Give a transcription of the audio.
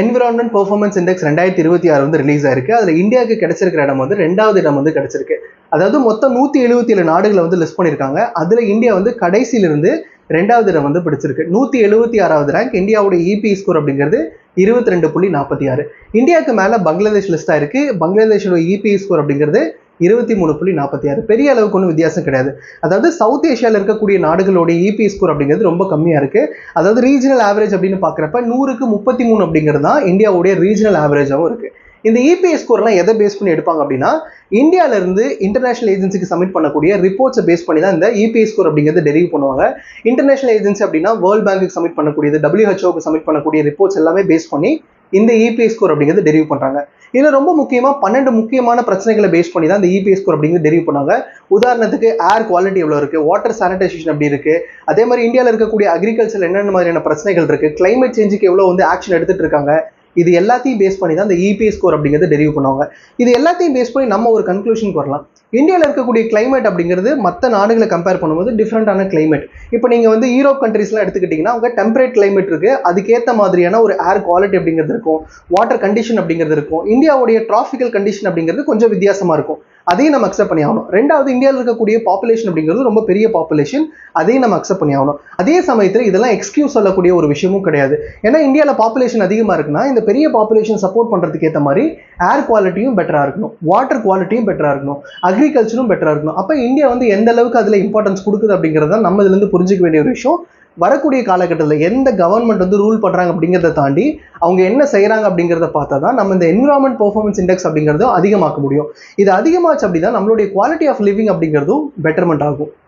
Environment performance index 2026 வந்து release ஆயிருக்கு. அதுல இந்தியாவுக்கு கிடைச்சிருக்கிற இடம் வந்து 2வது இடம் வந்து கிடைச்சிருக்கு. அதாவது மொத்தம் 177 நாடுகளை வந்து லிஸ்ட் பண்ணியிருக்காங்க. அதுல இந்தியா வந்து கடைசியிலிருந்து 2வது இடம் வந்து பிடிச்சிருக்கு. 176வது ரேங்க். இந்தியாவோட இபி ஸ்கோர் அப்படிங்கிறது 22.46. இந்தியாவுக்கு மேல பங்களாதேஷ் லிஸ்ட் ஆயிருக்கு. பங்களாதேஷோட இபி ஸ்கோர் அப்படிங்கிறது 23.46. பெரிய அளவுக்கு ஒன்றும் வித்தியாசம் கிடையாது. அதாவது சவுத் ஏஷியாவில் இருக்கக்கூடிய நாடுகளோட இபி ஸ்கோர் அப்படிங்கிறது ரொம்ப கம்மியா இருக்கு. அதாவது ரீஜனல் ஆவரேஜ் அப்படின்னு பாக்குறப்ப 100க்கு 33 அப்படிங்கிறது தான் இந்தியாவுடைய ரீஜனல் ஆவரேஜாவும் இருக்கு. இந்த இபிஎஸ் ஸ்கோர்லாம் எதை பேஸ் பண்ணி எடுப்பாங்க அப்படின்னா, இந்தியால இருந்து இன்டர்நேஷனல் ஏஜென்சிக்கு சப்மிட் பண்ணக்கூடிய ரிப்போர்ட்ஸை பேஸ் பண்ணி தான் இந்த இபிஎஸ் ஸ்கோர் அப்படிங்கிறது டெரிவ் பண்ணுவாங்க. இன்டர்நேஷனல் ஏஜென்சி அப்படின்னா வேர்ல்ட் பேங்க்கு சப்மிட் பண்ணக்கூடியது, WHO சப்மிட் பண்ணக்கூடிய ரிப்போர்ட்ஸ் எல்லாமே பேஸ் பண்ணி இந்த இபிஎஸ் ஸ்கோர் அப்படிங்கிறது டெரிவ் பண்றாங்க. இதுல ரொம்ப முக்கியமா 12 முக்கியமான பிரச்சனைகளை பேஸ் பண்ணி தான் இந்த இபிஎஸ் ஸ்கோர் அப்படிங்கிறது டெரிவ் பண்ணாங்க. உதாரணத்துக்கு ஏர் குவாலிட்டி எவ்வளவு இருக்கு, வாட்டர் சானிடைசேஷன் எப்படி இருக்கு, அதே மாதிரி இந்தியாவில் இருக்கக்கூடிய அக்ரிகல்ச்சர் என்னென்ன மாதிரியான பிரச்சனைகள் இருக்கு, கிளைமேட் சேஞ்சுக்கு எவ்வளவு வந்து ஆக்ஷன் எடுத்துட்டு இருக்காங்க, இது எல்லாத்தையும் பேஸ் பண்ணி தான் இந்த இபிஎஸ் ஸ்கோர் அப்படிங்கிறது டெரிவ் பண்ணுவாங்க. இது எல்லாத்தையும் பேஸ் பண்ணி நம்ம ஒரு கன்க்ளூஷனுக்கு வரலாம். இந்தியாவில் இருக்கக்கூடிய கிளைமேட் அப்படிங்கிறது மற்ற நாடுகளை கம்பேர் பண்ணும்போது டிஃப்ரெண்டான கிளைமேட். இப்போ நீங்க வந்து யூரோப் கண்ட்ரீஸ்லாம் எடுத்துக்கிட்டீங்கன்னா அவங்க டெம்பரேட் கிளைமேட் இருக்கு, அதுக்கேற்ற மாதிரியான ஒரு ஏர் குவாலிட்டி அப்படிங்கிறது இருக்கும், வாட்டர் கண்டிஷன் அப்படிங்கிறது இருக்கும். இந்தியாவுடைய டிராபிக்கல் கண்டிஷன் அப்படிங்கிறது கொஞ்சம் வித்தியாசமா இருக்கும். அதையும் நம்ம அக்செப்ட் பண்ணி ஆகணும். ரெண்டாவது, இந்தியாவில் இருக்கக்கூடிய பாப்புலேஷன் அப்படிங்கிறது ரொம்ப பெரிய பாப்புலேஷன், அதையும் நம்ம அக்செப்ட் பண்ணி ஆகணும். அதே சமயத்தில் இதெல்லாம் எக்ஸ்கியூஸ் சொல்லக்கூடிய ஒரு விஷயமும் கிடையாது. ஏன்னா இந்தியாவில் பாப்புலேஷன் அதிகமாக இருக்குன்னா இந்த பெரிய பாப்புலேஷன் சப்போர்ட் பண்ணுறதுக்கு ஏற்ற மாதிரி ஏர் குவாலிட்டியும் பெட்டராக இருக்கணும், வாட்டர் குவாலிட்டியும் பெட்டராக இருக்கணும், அக்ரிகல்ச்சரும் பெட்டராக இருக்கணும். அப்போ இந்தியா வந்து எந்த அளவுக்கு அதில் இம்பார்ட்டன்ஸ் கொடுக்குது அப்படிங்கிறத நம்ம இதுலேருந்து புரிஞ்சிக்க வேண்டிய ஒரு விஷயம். வரக்கூடிய காலகட்டத்தில் எந்த கவர்மெண்ட் வந்து ரூல் பண்றாங்க அப்படிங்கிறத தாண்டி அவங்க என்ன செய்யறாங்க அப்படிங்கிறத பார்த்தா தான் நம்ம இந்த என்விரான்மெண்ட் பெர்ஃபார்மன்ஸ் இண்டெக்ஸ் அப்படிங்கிறதும் அதிகமாக்க முடியும். இது அதிகமாச்சு அப்படின்னா நம்மளுடைய குவாலிட்டி ஆஃப் லிவிங் அப்படிங்கிறதும் பெட்டர்மெண்ட் ஆகும்.